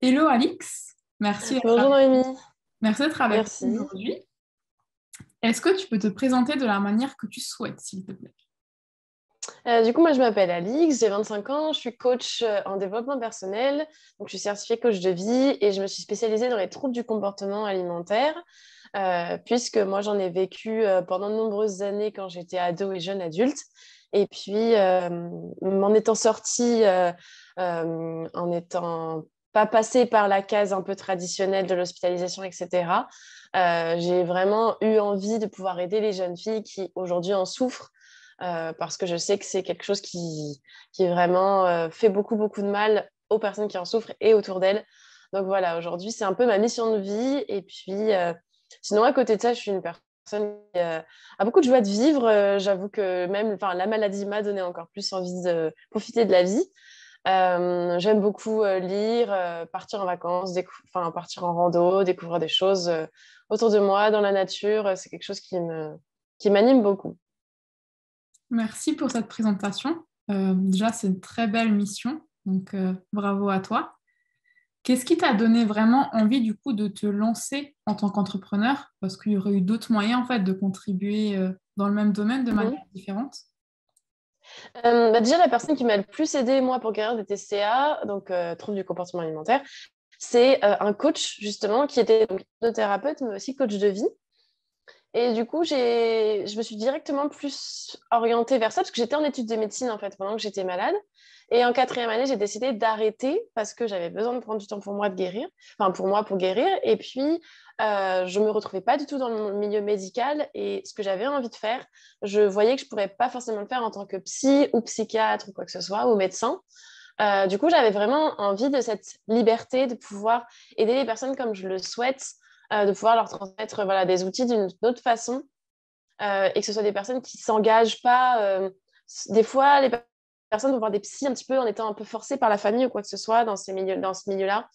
Hello Alix, Bonjour Noémie, merci d'être avec nous merci. aujourd'hui. Est-ce que tu peux te présenter de la manière que tu souhaites, s'il te plaît? Du coup, moi, je m'appelle Alix, j'ai 25 ans, je suis coach en développement personnel, donc je suis certifiée coach de vie et je me suis spécialisée dans les troubles du comportement alimentaire, puisque moi, j'en ai vécu pendant de nombreuses années quand j'étais ado et jeune adulte. Et puis, m'en étant sortie, en étant pas passée par la case un peu traditionnelle de l'hospitalisation, etc., j'ai vraiment eu envie de pouvoir aider les jeunes filles qui aujourd'hui en souffrent parce que je sais que c'est quelque chose qui vraiment fait beaucoup, beaucoup de mal aux personnes qui en souffrent et autour d'elles. Donc voilà, aujourd'hui, c'est un peu ma mission de vie. Et puis, sinon, à côté de ça, je suis une personne qui a beaucoup de joie de vivre. J'avoue que même la maladie m'a donné encore plus envie de profiter de la vie. J'aime beaucoup lire, partir en vacances, partir en rando, découvrir des choses autour de moi, dans la nature. C'est quelque chose qui m'anime beaucoup. Merci pour cette présentation. Déjà, c'est une très belle mission, donc bravo à toi. Qu'est-ce qui t'a donné vraiment envie du coup de te lancer en tant qu'entrepreneur? Parce qu'il y aurait eu d'autres moyens en fait de contribuer dans le même domaine de manière Mhm. différente. Déjà, la personne qui m'a le plus aidée, moi, pour guérir des TCA, donc troubles du comportement alimentaire, c'est un coach, justement, qui était donc hypnothérapeute, mais aussi coach de vie. Et du coup, je me suis directement plus orientée vers ça, parce que j'étais en études de médecine, en fait, pendant que j'étais malade. Et en quatrième année, j'ai décidé d'arrêter parce que j'avais besoin de prendre du temps pour moi de guérir, enfin pour moi pour guérir. Et puis, je me retrouvais pas du tout dans le milieu médical. Et ce que j'avais envie de faire, je voyais que je pourrais pas forcément le faire en tant que psy ou psychiatre ou quoi que ce soit, ou médecin. Du coup, j'avais vraiment envie de cette liberté de pouvoir aider les personnes comme je le souhaite, de pouvoir leur transmettre voilà, des outils d'une autre façon et que ce soit des personnes qui ne s'engagent pas. Des fois, personnes vont voir des psys un petit peu en étant un peu forcées par la famille ou quoi que ce soit dans dans ce milieu-là,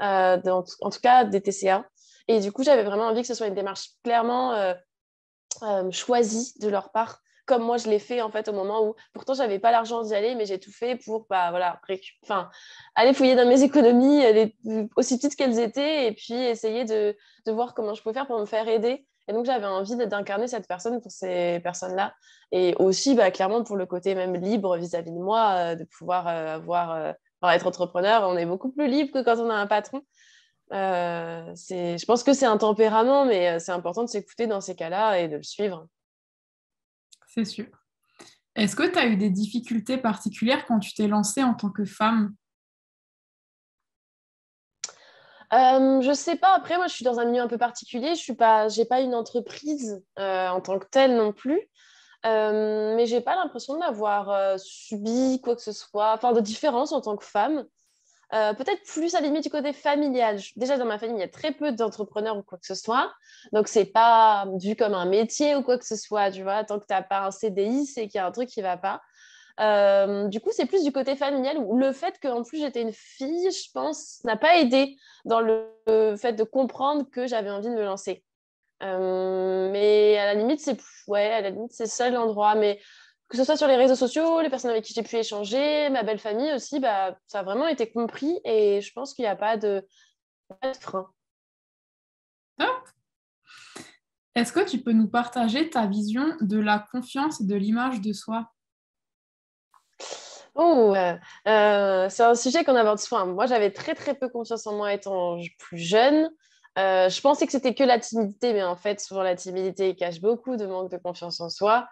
en tout cas des TCA. Et du coup, j'avais vraiment envie que ce soit une démarche clairement choisie de leur part, comme moi je l'ai fait en fait au moment où pourtant j'avais pas l'argent d'y aller, mais j'ai tout fait pour bah, voilà, aller fouiller dans mes économies, aussi petites qu'elles étaient, et puis essayer de voir comment je pouvais faire pour me faire aider. Et donc j'avais envie d'incarner cette personne pour ces personnes-là, et aussi bah, clairement pour le côté même libre vis-à-vis de moi, de pouvoir être entrepreneur. On est beaucoup plus libre que quand on a un patron. Je pense que c'est un tempérament, mais c'est important de s'écouter dans ces cas-là et de le suivre. C'est sûr. Est-ce que tu as eu des difficultés particulières quand tu t'es lancée en tant que femme? Je sais pas, après, moi, je suis dans un milieu un peu particulier. J'ai pas une entreprise en tant que telle non plus. Mais j'ai pas l'impression d'avoir subi quoi que ce soit, enfin, de différence en tant que femme. Peut-être plus à la limite du côté familial. Déjà, dans ma famille, il y a très peu d'entrepreneurs ou quoi que ce soit. Donc, c'est pas vu comme un métier ou quoi que ce soit, tu vois. Tant que tu n'as pas un CDI, c'est qu'il y a un truc qui va pas. Du coup, c'est plus du côté familial où le fait qu'en plus j'étais une fille, je pense, n'a pas aidé dans le fait de comprendre que j'avais envie de me lancer. Mais à la limite, ouais, à la limite, c'est ça l'endroit. Mais que ce soit sur les réseaux sociaux, les personnes avec qui j'ai pu échanger, ma belle famille aussi, bah, ça a vraiment été compris et je pense qu'il n'y a pas de frein. Top. Est-ce que tu peux nous partager ta vision de la confiance et de l'image de soi? Oh, c'est un sujet qu'on aborde souvent. Moi, j'avais très très peu confiance en moi étant plus jeune. Je pensais que c'était que la timidité, mais en fait, souvent la timidité cache beaucoup de manque de confiance en soi.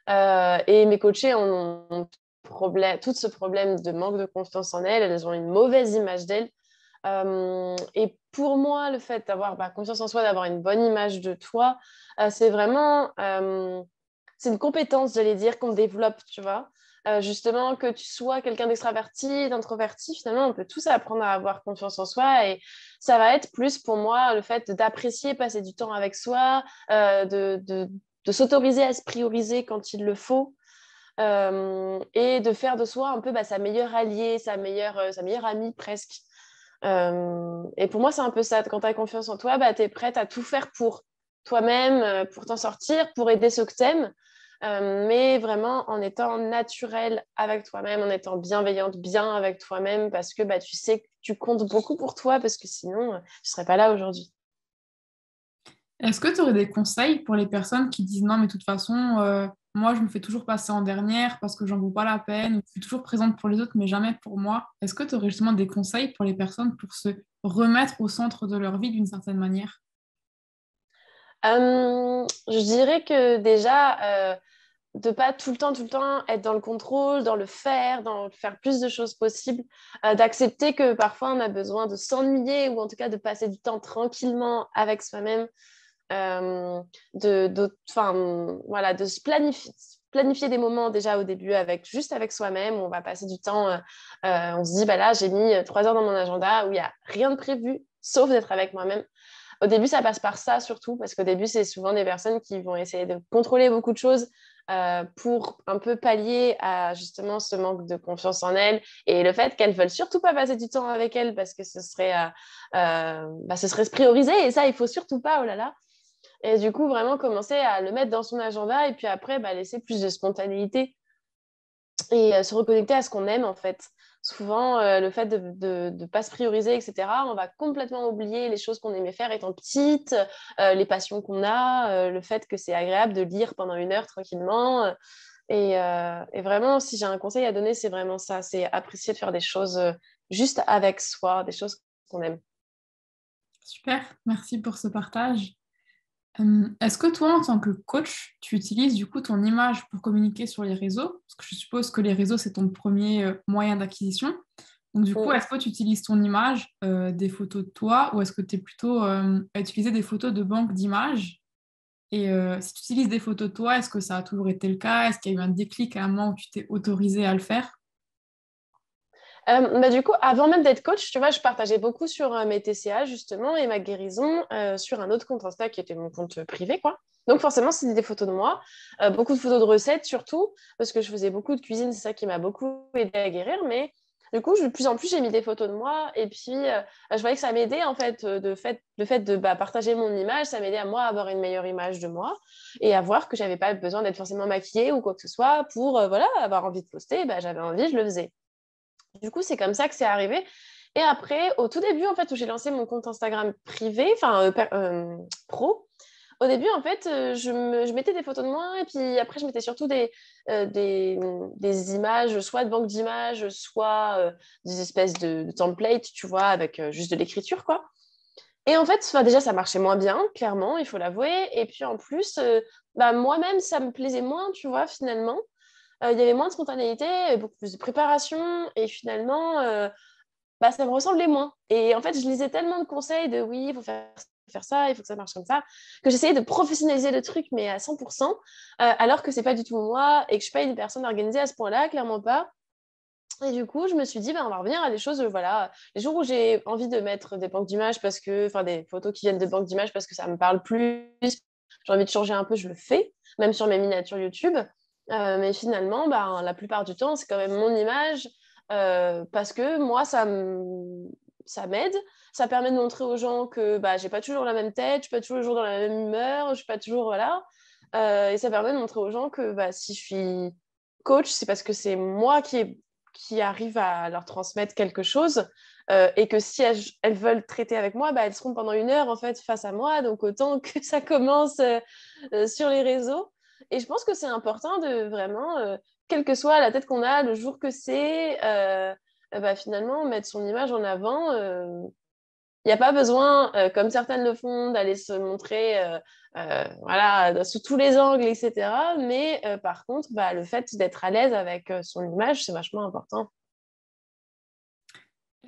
Et mes coachés ont tout ce problème de manque de confiance en elles. Elles ont une mauvaise image d'elles. Et pour moi, le fait d'avoir confiance en soi, d'avoir une bonne image de toi, c'est vraiment c'est une compétence, j'allais dire, qu'on développe, tu vois. Justement, que tu sois quelqu'un d'extraverti, d'introverti, finalement, on peut tous apprendre à avoir confiance en soi. Et ça va être plus pour moi le fait d'apprécier, passer du temps avec soi, de s'autoriser à se prioriser quand il le faut. Et de faire de soi un peu sa meilleure alliée, sa meilleure amie presque. Et pour moi, c'est un peu ça. Quand tu as confiance en toi, tu es prête à tout faire pour toi-même, pour t'en sortir, pour aider ceux que tu aimes. mais vraiment en étant naturelle avec toi-même, en étant bienveillante, bien avec toi-même, parce que tu sais que tu comptes beaucoup pour toi, parce que sinon, tu ne serais pas là aujourd'hui. Est-ce que tu aurais des conseils pour les personnes qui disent non, mais de toute façon, moi, je me fais toujours passer en dernière parce que j'en vaux pas la peine, ou je suis toujours présente pour les autres, mais jamais pour moi. Est-ce que tu aurais justement des conseils pour les personnes pour se remettre au centre de leur vie d'une certaine manière? Je dirais que déjà, de pas tout le temps être dans le contrôle, dans le faire plus de choses possibles, d'accepter que parfois on a besoin de s'ennuyer ou en tout cas de passer du temps tranquillement avec soi-même, voilà, de se planifier des moments déjà au début juste avec soi-même, où on va passer du temps, on se dit, bah là, j'ai mis 3 heures dans mon agenda où il n'y a rien de prévu, sauf d'être avec moi-même. Au début, ça passe par ça surtout, parce qu'au début, c'est souvent des personnes qui vont essayer de contrôler beaucoup de choses pour un peu pallier à justement ce manque de confiance en elles et le fait qu'elles veulent surtout pas passer du temps avec elles parce que ce serait se prioriser et ça, il faut surtout pas, oh là là. Et du coup, vraiment commencer à le mettre dans son agenda et puis après, laisser plus de spontanéité et se reconnecter à ce qu'on aime en fait. Souvent, le fait de ne pas se prioriser, etc., on va complètement oublier les choses qu'on aimait faire étant petite, les passions qu'on a, le fait que c'est agréable de lire pendant 1 heure tranquillement. Et vraiment, si j'ai un conseil à donner, c'est vraiment ça, c'est apprécier de faire des choses juste avec soi, des choses qu'on aime. Super, merci pour ce partage. Est-ce que toi, en tant que coach, tu utilises du coup ton image pour communiquer sur les réseaux? Parce que je suppose que les réseaux, c'est ton premier moyen d'acquisition. Donc du coup, Mm. est-ce que tu utilises ton image, des photos de toi, ou est-ce que tu es plutôt à utiliser des photos de banque d'images? Et si tu utilises des photos de toi, est-ce que ça a toujours été le cas? Est-ce qu'il y a eu un déclic à un moment où tu t'es autorisé à le faire? Du coup, avant même d'être coach, tu vois, je partageais beaucoup sur mes TCA justement et ma guérison sur un autre compte Insta qui était mon compte privé, quoi. Donc forcément, c'était des photos de moi, beaucoup de photos de recettes surtout, parce que je faisais beaucoup de cuisine, c'est ça qui m'a beaucoup aidé à guérir. Mais du coup, de plus en plus, j'ai mis des photos de moi et puis je voyais que ça m'aidait en fait, le fait de partager mon image, ça m'aidait à moi à avoir une meilleure image de moi et à voir que j'avais pas besoin d'être forcément maquillée ou quoi que ce soit pour voilà, avoir envie de poster, j'avais envie, je le faisais. Du coup, c'est comme ça que c'est arrivé. Et après, au tout début, en fait, où j'ai lancé mon compte Instagram privé, pro, au début, en fait, je mettais des photos de moi et puis après, je mettais surtout des images, soit de banque d'images, soit des espèces de templates, tu vois, avec juste de l'écriture, quoi. Et en fait, déjà, ça marchait moins bien, clairement, il faut l'avouer. Et puis en plus, moi-même, ça me plaisait moins, tu vois, finalement. Il y avait moins de spontanéité, beaucoup plus de préparation, et finalement, ça me ressemblait moins. Et en fait, je lisais tellement de conseils de oui, il faut faire ça, il faut que ça marche comme ça, que j'essayais de professionnaliser le truc, mais à 100%, alors que c'est pas du tout moi, et que je suis pas une personne organisée à ce point-là, clairement pas. Et du coup, je me suis dit, on va revenir à des choses, voilà, les jours où j'ai envie de mettre des banques d'images enfin des photos qui viennent de banques d'images parce que ça me parle plus, j'ai envie de changer un peu, je le fais, même sur mes miniatures YouTube. Mais finalement, la plupart du temps, c'est quand même mon image parce que moi, ça m'aide. Ça permet de montrer aux gens que j'ai pas toujours la même tête, je suis pas toujours dans la même humeur, je suis pas toujours, voilà. Et ça permet de montrer aux gens que si je suis coach, c'est parce que c'est moi qui arrive à leur transmettre quelque chose et que si elles veulent traiter avec moi, elles seront pendant 1 heure en fait face à moi, donc autant que ça commence sur les réseaux. Et je pense que c'est important de vraiment, quelle que soit la tête qu'on a, le jour que c'est, finalement mettre son image en avant. Il n'y a pas besoin, comme certaines le font, d'aller se montrer voilà, sous tous les angles, etc. Mais par contre, le fait d'être à l'aise avec son image, c'est vachement important.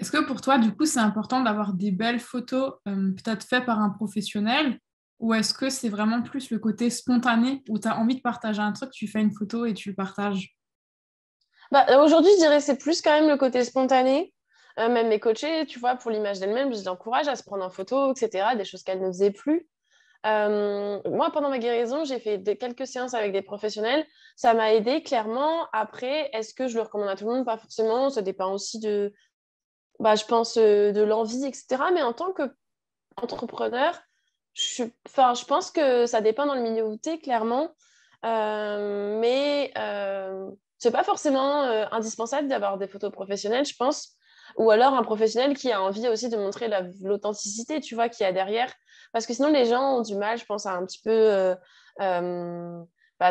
Est-ce que pour toi, du coup, c'est important d'avoir des belles photos, peut-être faites par un professionnel, ou est-ce que c'est vraiment plus le côté spontané, où tu as envie de partager un truc, tu fais une photo et tu le partages? Aujourd'hui, je dirais que c'est plus quand même le côté spontané. Même mes coachés, tu vois, pour l'image d'elle-même, je les encourage à se prendre en photo, etc., des choses qu'elles ne faisaient plus. Moi, pendant ma guérison, j'ai fait quelques séances avec des professionnels. Ça m'a aidé clairement. Après, est-ce que je le recommande à tout le monde? Pas forcément. Ça dépend aussi je pense, de l'envie, etc. Mais en tant qu'entrepreneur, je pense que ça dépend dans le milieu où tu es, clairement. Mais c'est pas forcément indispensable d'avoir des photos professionnelles, je pense. Ou alors un professionnel qui a envie aussi de montrer l'authenticité, tu vois, qu'il y a derrière. Parce que sinon, les gens ont du mal, je pense, à un petit peu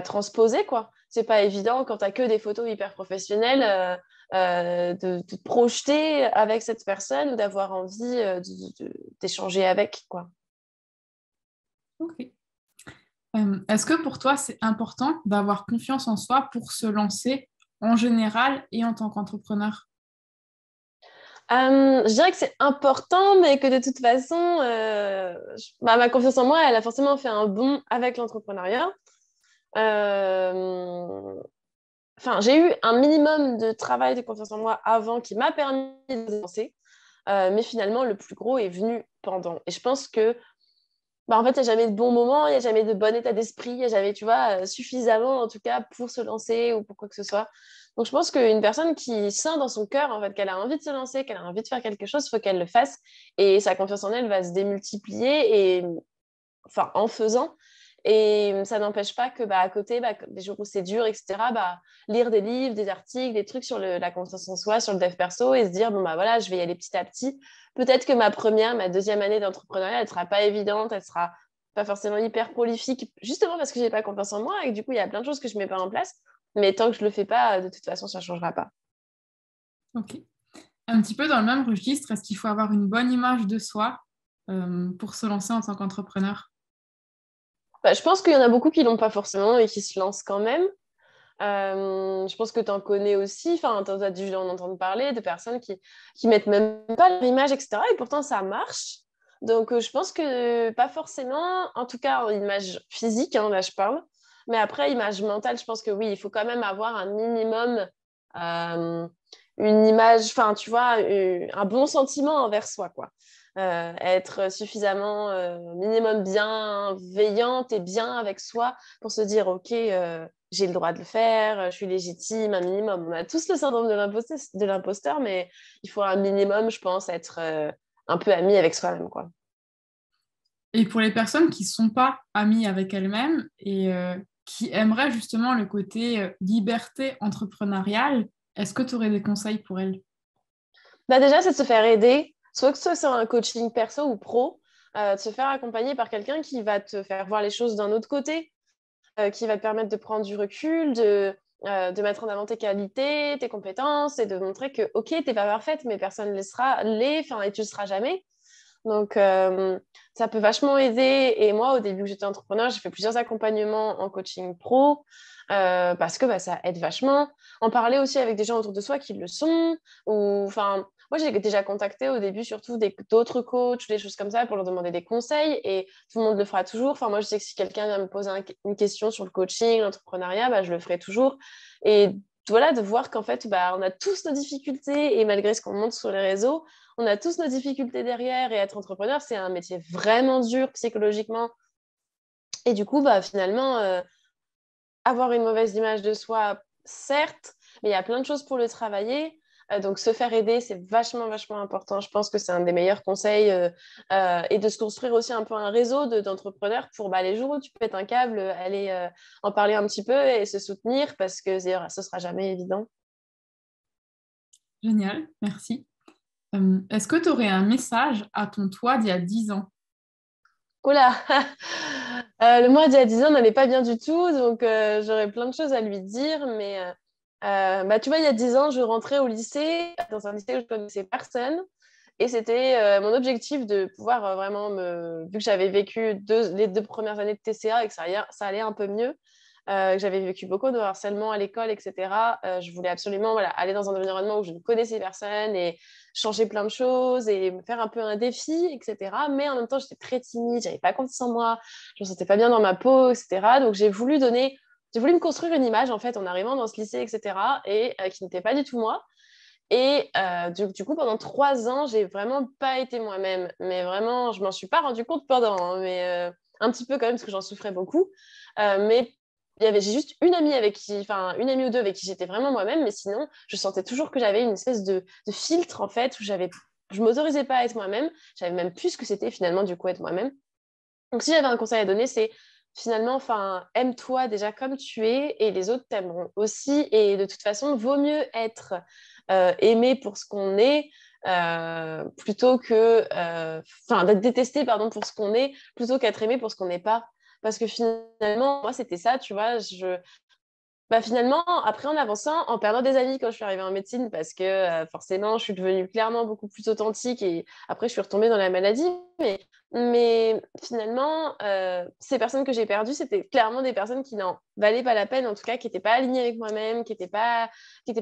transposer, quoi. C'est pas évident quand tu que des photos hyper professionnelles de te projeter avec cette personne ou d'avoir envie d'échanger avec, quoi. Ok. Est-ce que pour toi, c'est important d'avoir confiance en soi pour se lancer en général et en tant qu'entrepreneur? Je dirais que c'est important, mais que de toute façon, ma confiance en moi, elle a forcément fait un bond avec l'entrepreneuriat. Enfin, j'ai eu un minimum de travail de confiance en moi avant qui m'a permis de lancer, mais finalement, le plus gros est venu pendant. Et je pense que en fait, il n'y a jamais de bon moment, il n'y a jamais de bon état d'esprit, il n'y a jamais, tu vois, suffisamment, en tout cas, pour se lancer ou pour quoi que ce soit. Donc, je pense qu'une personne qui sent dans son cœur, en fait, qu'elle a envie de se lancer, qu'elle a envie de faire quelque chose, il faut qu'elle le fasse. Et sa confiance en elle va se démultiplier et, enfin, en faisant. Et ça n'empêche pas que, à côté, des jours où c'est dur, etc., lire des livres, des articles, des trucs sur la confiance en soi, sur le dev perso et se dire, bon, voilà, je vais y aller petit à petit. Peut-être que ma deuxième année d'entrepreneuriat, elle ne sera pas évidente, elle ne sera pas forcément hyper prolifique, justement parce que je n'ai pas confiance en moi et que du coup, il y a plein de choses que je ne mets pas en place. Mais tant que je ne le fais pas, de toute façon, ça ne changera pas. Ok. Un petit peu dans le même registre, est-ce qu'il faut avoir une bonne image de soi pour se lancer en tant qu'entrepreneur? Je pense qu'il y en a beaucoup qui ne l'ont pas forcément et qui se lancent quand même. Je pense que tu en connais aussi, enfin, tu as dû en entendre parler de personnes qui mettent même pas leur image, etc. Et pourtant, ça marche. Donc, je pense que pas forcément, en tout cas en image physique, hein, là je parle. Mais après, image mentale, je pense que oui, il faut quand même avoir un minimum, euh, une image, enfin, tu vois, un bon sentiment envers soi, quoi. Être suffisamment minimum bienveillante et bien avec soi pour se dire, OK, j'ai le droit de le faire, je suis légitime, un minimum. On a tous le syndrome de l'imposteur, mais il faut un minimum, je pense, être un peu ami avec soi-même, quoi. Et pour les personnes qui ne sont pas amies avec elles-mêmes et qui aimeraient justement le côté liberté entrepreneuriale, est-ce que tu aurais des conseils pour elles? Déjà, c'est de se faire aider, soit que ce soit sur un coaching perso ou pro, de se faire accompagner par quelqu'un qui va te faire voir les choses d'un autre côté, qui va te permettre de prendre du recul, de mettre en avant tes qualités, tes compétences et de montrer que, OK, t'es pas parfaite, mais personne ne l'est, enfin, et tu le seras jamais. Donc, ça peut vachement aider. Et moi, au début que j'étais entrepreneur, j'ai fait plusieurs accompagnements en coaching pro parce que ça aide vachement. En parler aussi avec des gens autour de soi qui le sont. Ou, enfin, moi, j'ai déjà contacté au début surtout d'autres coachs, des choses comme ça pour leur demander des conseils. Et tout le monde le fera toujours. Enfin, moi, je sais que si quelqu'un vient me poser une question sur le coaching, l'entrepreneuriat, je le ferai toujours. Et voilà, de voir qu'en fait, on a tous nos difficultés et malgré ce qu'on montre sur les réseaux, on a tous nos difficultés derrière et être entrepreneur, c'est un métier vraiment dur psychologiquement. Et du coup, finalement, avoir une mauvaise image de soi, certes, mais il y a plein de choses pour le travailler. Donc, se faire aider, c'est vachement, vachement important. Je pense que c'est un des meilleurs conseils et de se construire aussi un peu un réseau d'entrepreneurs pour les jours où tu pètes un câble, aller en parler un petit peu et se soutenir parce que ce sera jamais évident. Génial, merci. Est-ce que tu aurais un message à ton toi d'il y a 10 ans? Oula, le mois d'il y a 10 ans n'allait pas bien du tout, donc j'aurais plein de choses à lui dire, mais tu vois, il y a 10 ans, je rentrais au lycée, dans un lycée où je connaissais personne, et c'était mon objectif de pouvoir vraiment vu que j'avais vécu les 2 premières années de TCA et que ça allait un peu mieux, que j'avais vécu beaucoup de harcèlement à l'école, etc. Je voulais absolument aller dans un environnement où je ne connaissais personne et changer plein de choses et me faire un peu un défi, etc. Mais en même temps, j'étais très timide, j'avais pas confiance en moi, je me sentais pas bien dans ma peau, etc. Donc j'ai voulu me construire une image en fait en arrivant dans ce lycée, etc. et qui n'était pas du tout moi. Et du coup, pendant 3 ans, j'ai vraiment pas été moi-même. Mais vraiment, je m'en suis pas rendu compte pendant, hein, mais un petit peu quand même, parce que j'en souffrais beaucoup. Mais j'ai juste une amie enfin, une amie ou deux avec qui j'étais vraiment moi-même. Mais sinon, je sentais toujours que j'avais une espèce de filtre, en fait, où je m'autorisais pas à être moi-même. J'avais même plus ce que c'était finalement, du coup, être moi-même. Donc, si j'avais un conseil à donner, c'est finalement, enfin, aime-toi déjà comme tu es et les autres t'aimeront aussi. Et de toute façon, vaut mieux être aimé pour ce qu'on est plutôt que, enfin, d'être détesté, pardon, pour ce qu'on est, plutôt qu'être aimé pour ce qu'on n'est pas. Parce que finalement, moi, c'était ça, tu vois, bah, finalement, après, en avançant, en perdant des amis quand je suis arrivée en médecine, parce que forcément, je suis devenue clairement beaucoup plus authentique et après, je suis retombée dans la maladie. Mais finalement, ces personnes que j'ai perdues, c'était clairement des personnes qui n'en valaient pas la peine, en tout cas, qui n'étaient pas alignées avec moi-même, qui étaient pas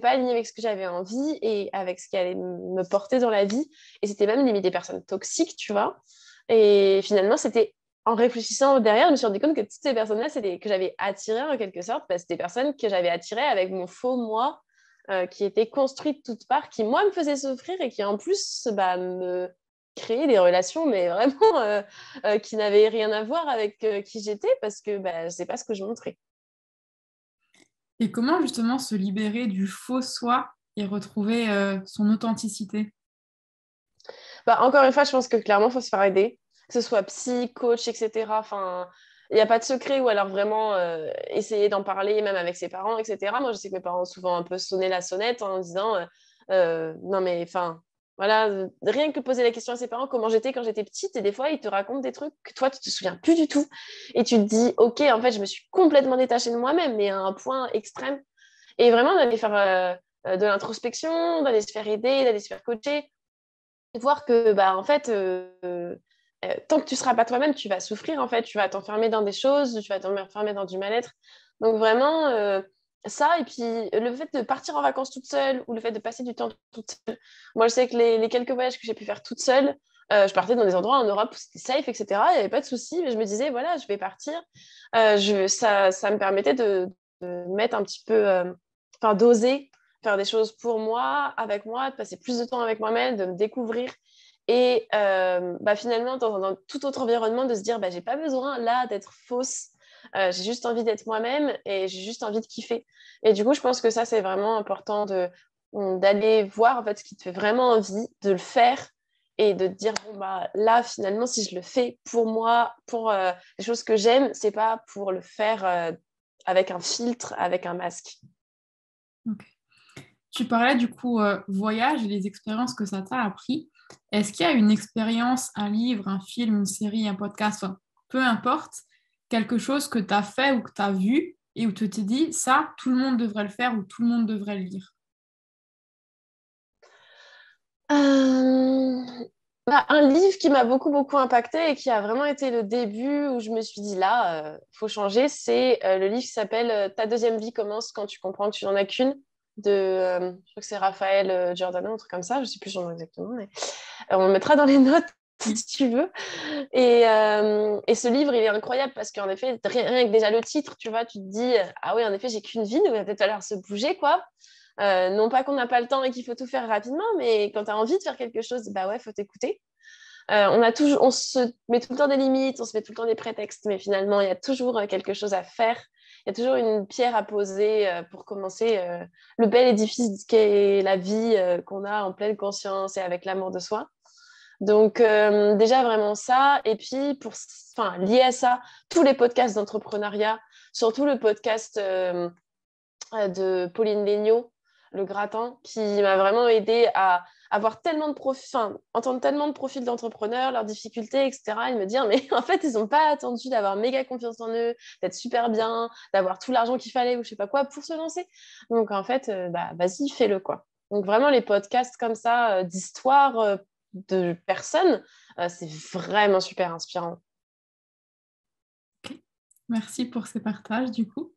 alignées avec ce que j'avais envie et avec ce qui allait me porter dans la vie. Et c'était même limite des personnes toxiques, tu vois. Et finalement, c'était en réfléchissant derrière, je me suis rendu compte que toutes ces personnes-là, c'était que j'avais attirées en quelque sorte, parce que c'était des personnes que j'avais attirées avec mon faux moi, qui était construit de toutes parts, qui moi me faisait souffrir et qui en plus bah, me créait des relations, mais vraiment qui n'avaient rien à voir avec qui j'étais, parce que bah, c'est pas ce que je montrais. Et comment justement se libérer du faux soi et retrouver son authenticité? Bah, encore une fois, je pense que clairement, il faut se faire aider, que ce soit psy, coach, etc. Enfin, il n'y a pas de secret ou alors vraiment essayer d'en parler même avec ses parents, etc. Moi, je sais que mes parents ont souvent un peu sonné la sonnette en disant non, mais enfin, voilà, rien que poser la question à ses parents comment j'étais quand j'étais petite, et des fois, ils te racontent des trucs que toi, tu te souviens plus du tout. Et tu te dis, ok, en fait, je me suis complètement détachée de moi-même, mais à un point extrême. Et vraiment, d'aller faire de l'introspection, d'aller se faire aider, d'aller se faire coacher voir que bah en fait tant que tu seras pas toi-même tu vas souffrir en fait tu vas t'enfermer dans des choses tu vas t'enfermer dans du mal-être donc vraiment ça et puis le fait de partir en vacances toute seule ou le fait de passer du temps toute seule moi je sais que les quelques voyages que j'ai pu faire toute seule je partais dans des endroits en Europe où c'était safe etc il n'y avait pas de souci mais je me disais voilà je vais partir ça me permettait de mettre un petit peu enfin d'oser faire des choses pour moi, avec moi, de passer plus de temps avec moi-même, de me découvrir. Et bah, finalement, dans un tout autre environnement, de se dire, bah, j'ai pas besoin là d'être fausse. J'ai juste envie d'être moi-même et j'ai juste envie de kiffer. Et du coup, je pense que ça, c'est vraiment important d'aller voir en fait, ce qui te fait vraiment envie, de le faire et de te dire, bon, bah, là, finalement, si je le fais pour moi, pour les choses que j'aime, c'est pas pour le faire avec un filtre, avec un masque. Ok. Tu parlais du coup voyage et les expériences que ça t'a appris. Est-ce qu'il y a une expérience, un livre, un film, une série, un podcast, enfin, peu importe, quelque chose que tu as fait ou que tu as vu et où tu t'es dit, ça, tout le monde devrait le faire ou tout le monde devrait le lire? Euh, Bah, un livre qui m'a beaucoup, beaucoup impacté et qui a vraiment été le début où je me suis dit là, faut changer, c'est le livre qui s'appelle Ta deuxième vie commence quand tu comprends que tu n'en as qu'une de, je crois que c'est Raphaël Giordano, un truc comme ça, je sais plus son nom exactement, mais on le mettra dans les notes si tu veux. Et ce livre, il est incroyable parce qu'en effet, rien que déjà le titre, tu vois, tu te dis, ah oui, en effet, j'ai qu'une vie, donc il va peut-être falloir se bouger, quoi. Non pas qu'on n'a pas le temps et qu'il faut tout faire rapidement, mais quand tu as envie de faire quelque chose, bah ouais, faut t'écouter. On se met tout le temps des limites, on se met tout le temps des prétextes, mais finalement, il y a toujours quelque chose à faire. Il y a toujours une pierre à poser pour commencer le bel édifice qu'est la vie qu'on a en pleine conscience et avec l'amour de soi. Donc, déjà vraiment ça. Et puis, enfin, lié à ça, tous les podcasts d'entrepreneuriat, surtout le podcast de Pauline Léniaud, Le Gratin, qui m'a vraiment aidé à avoir tellement de profils, enfin, entendre tellement de profils d'entrepreneurs, leurs difficultés, etc. Et me dire, mais en fait, ils n'ont pas attendu d'avoir méga confiance en eux, d'être super bien, d'avoir tout l'argent qu'il fallait ou je sais pas quoi pour se lancer. Donc, en fait, bah, vas-y, fais-le, quoi. Donc, vraiment, les podcasts comme ça, d'histoires de personnes, c'est vraiment super inspirant. Ok. Merci pour ces partages, du coup.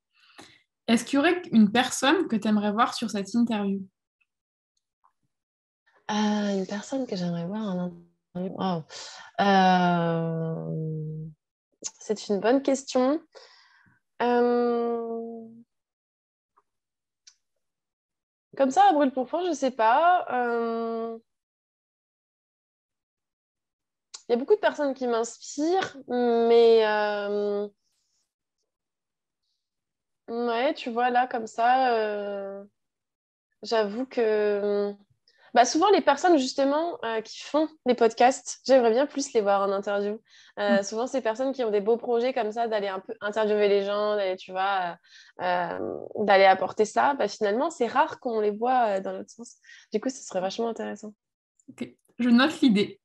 Est-ce qu'il y aurait une personne que tu aimerais voir sur cette interview? Une personne que j'aimerais voir en interview. Wow. Euh, C'est une bonne question. Euh, Comme ça, à brûle pour point, je sais pas. Il y a beaucoup de personnes qui m'inspirent, mais ouais, tu vois, là, comme ça, j'avoue que Souvent, les personnes justement qui font les podcasts, j'aimerais bien plus les voir en interview. Souvent, ces personnes qui ont des beaux projets comme ça, d'aller un peu interviewer les gens, d'aller, tu vois, d'aller apporter ça, finalement, c'est rare qu'on les voit dans l'autre sens. Du coup, ce serait vachement intéressant. Ok, je note l'idée.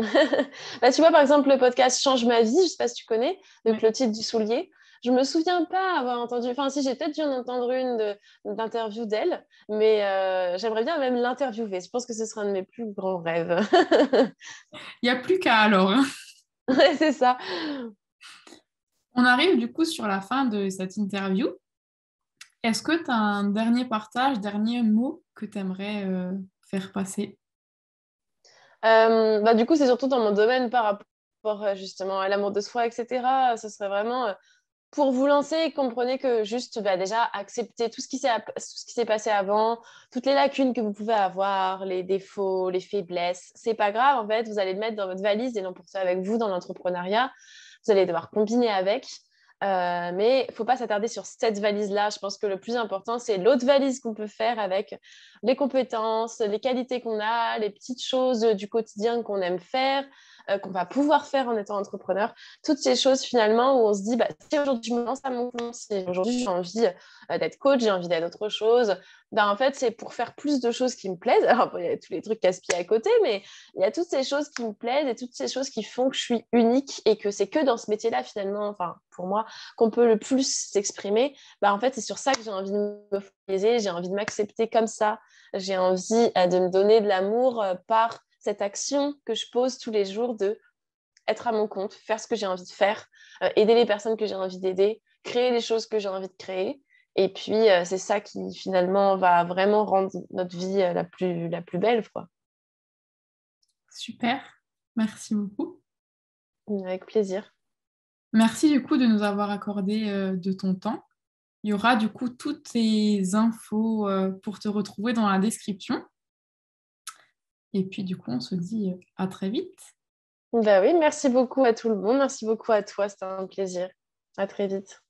Tu vois, par exemple, le podcast Change ma vie, je sais pas si tu connais, de Ouais. Clotilde Dussoulier. Je me souviens pas avoir entendu, enfin si j'ai peut-être dû en entendre d'interview d'elle, mais j'aimerais bien même l'interviewer. Je pense que ce serait un de mes plus grands rêves. Il n'y a plus qu'à alors, hein. Ouais, c'est ça. On arrive du coup sur la fin de cette interview. Est-ce que tu as un dernier partage, dernier mot que tu aimerais faire passer? Du coup, c'est surtout dans mon domaine par rapport justement à l'amour de soi, etc. Ce serait vraiment pour vous lancer, comprenez que juste déjà accepter tout ce qui s'est passé avant, toutes les lacunes que vous pouvez avoir, les défauts, les faiblesses. C'est pas grave, en fait, vous allez le mettre dans votre valise et l'emporter avec vous dans l'entrepreneuriat. Vous allez devoir combiner avec. Mais il ne faut pas s'attarder sur cette valise-là. Je pense que le plus important, c'est l'autre valise qu'on peut faire avec les compétences, les qualités qu'on a, les petites choses du quotidien qu'on aime faire, qu'on va pouvoir faire en étant entrepreneur. Toutes ces choses finalement où on se dit, si aujourd'hui je me lance à mon compte, si aujourd'hui j'ai envie d'être coach, j'ai envie d'être autre chose, en fait, c'est pour faire plus de choses qui me plaisent. Alors, il y a tous les trucs casse-pieds à côté, mais il y a toutes ces choses qui me plaisent et toutes ces choses qui font que je suis unique et que c'est que dans ce métier-là, finalement, enfin, pour moi, qu'on peut le plus s'exprimer. En fait, c'est sur ça que j'ai envie de me focaliser, j'ai envie de m'accepter comme ça, j'ai envie de me donner de l'amour par cette action que je pose tous les jours de être à mon compte, faire ce que j'ai envie de faire, aider les personnes que j'ai envie d'aider, créer les choses que j'ai envie de créer. Et puis, c'est ça qui, finalement, va vraiment rendre notre vie la plus belle, quoi. Super, merci beaucoup. Avec plaisir. Merci du coup de nous avoir accordé de ton temps. Il y aura du coup toutes tes infos pour te retrouver dans la description. Et puis du coup, on se dit à très vite. Oui, merci beaucoup à tout le monde. Merci beaucoup à toi. C'était un plaisir. À très vite.